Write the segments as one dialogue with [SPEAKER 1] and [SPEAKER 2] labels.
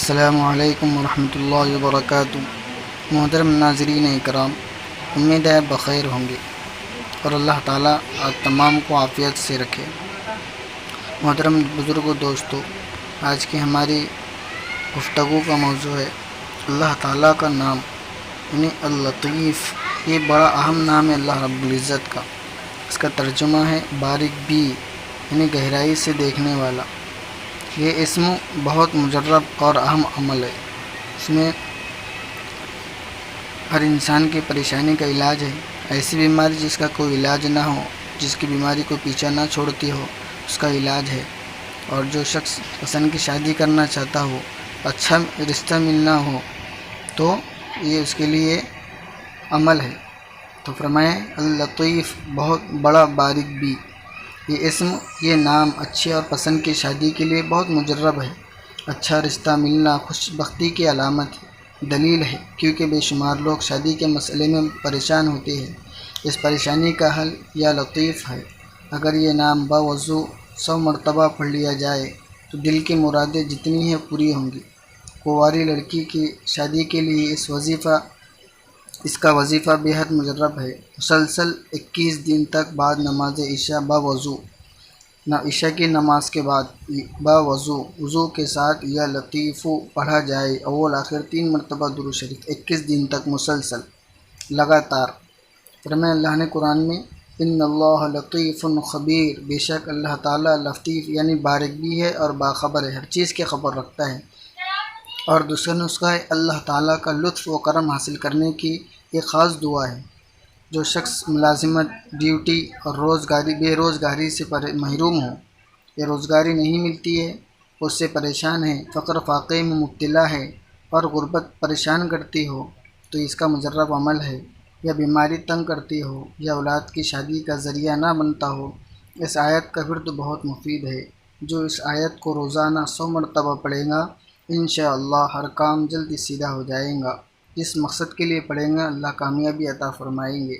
[SPEAKER 1] السلام علیکم ورحمۃ اللہ وبرکاتہ۔ محترم ناظرین اکرام، امید ہے بخیر ہوں گے اور اللہ تعالیٰ آپ تمام کو عافیت سے رکھے۔ محترم بزرگوں، دوستو، آج کی ہماری گفتگو کا موضوع ہے اللہ تعالیٰ کا نام یعنی اللطیف۔ یہ بڑا اہم نام ہے اللہ رب العزت کا۔ اس کا ترجمہ ہے باریک بی یعنی گہرائی سے دیکھنے والا۔ یہ اسم بہت مجرب اور اہم عمل ہے۔ اس میں ہر انسان کی پریشانی کا علاج ہے۔ ایسی بیماری جس کا کوئی علاج نہ ہو، جس کی بیماری کو پیچھا نہ چھوڑتی ہو، اس کا علاج ہے۔ اور جو شخص پسند کی شادی کرنا چاہتا ہو، اچھا رشتہ ملنا ہو، تو یہ اس کے لیے عمل ہے۔ تو فرمائیں اللطیف، بہت بڑا باریک بھی۔ یہ اسم، یہ نام اچھی اور پسند کی شادی کے لیے بہت مجرب ہے۔ اچھا رشتہ ملنا خوش بختی کی علامت ہے، دلیل ہے، کیونکہ بے شمار لوگ شادی کے مسئلے میں پریشان ہوتے ہیں۔ اس پریشانی کا حل یا لطیف ہے۔ اگر یہ نام باوضو 100 مرتبہ پڑھ لیا جائے تو دل کی مرادیں جتنی ہیں پوری ہوں گی۔ کنواری لڑکی کی شادی کے لیے اس کا وظیفہ بے حد مجرب ہے۔ مسلسل 21 دن تک بعد نماز عشاء باوضو، عشاء کی نماز کے بعد باوضو وضو کے ساتھ یا لطیف پڑھا جائے۔ اول آخر 3 مرتبہ درود شریف 21 دن تک مسلسل لگاتار۔ فرمایا اللہ نے قرآن میں ان اللہ لطیف خبیر، بے شک اللہ تعالیٰ لطیف یعنی باریک بھی ہے اور باخبر ہے، ہر چیز کی خبر رکھتا ہے۔ اور دوسرا نسخہ ہے اللہ تعالیٰ کا لطف و کرم حاصل کرنے کی ایک خاص دعا ہے۔ جو شخص ملازمت، ڈیوٹی اور بے روزگاری سے محروم ہو یا روزگاری نہیں ملتی ہے، اس سے پریشان ہے، فقر فاقے میں مبتلا ہے اور غربت پریشان کرتی ہو، تو اس کا مجرب عمل ہے۔ یا بیماری تنگ کرتی ہو یا اولاد کی شادی کا ذریعہ نہ بنتا ہو، اس آیت کا ورد بہت مفید ہے۔ جو اس آیت کو روزانہ 100 مرتبہ پڑھے گا، انشاءاللہ ہر کام جلدی سیدھا ہو جائے گا۔ جس مقصد کے لیے پڑھیں گا اللہ کامیابی عطا فرمائیں گے۔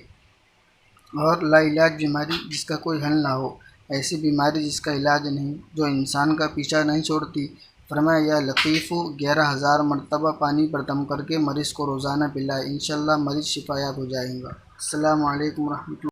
[SPEAKER 1] اور لا علاج بیماری جس کا کوئی حل نہ ہو، ایسی بیماری جس کا علاج نہیں، جو انسان کا پیچھا نہیں چھوڑتی، فرمایا یا لطیف 11,000 مرتبہ پانی پر دم کر کے مریض کو روزانہ پلائے، انشاءاللہ مریض شفا یاب ہو جائے گا۔ السلام علیکم ورحمۃ اللہ۔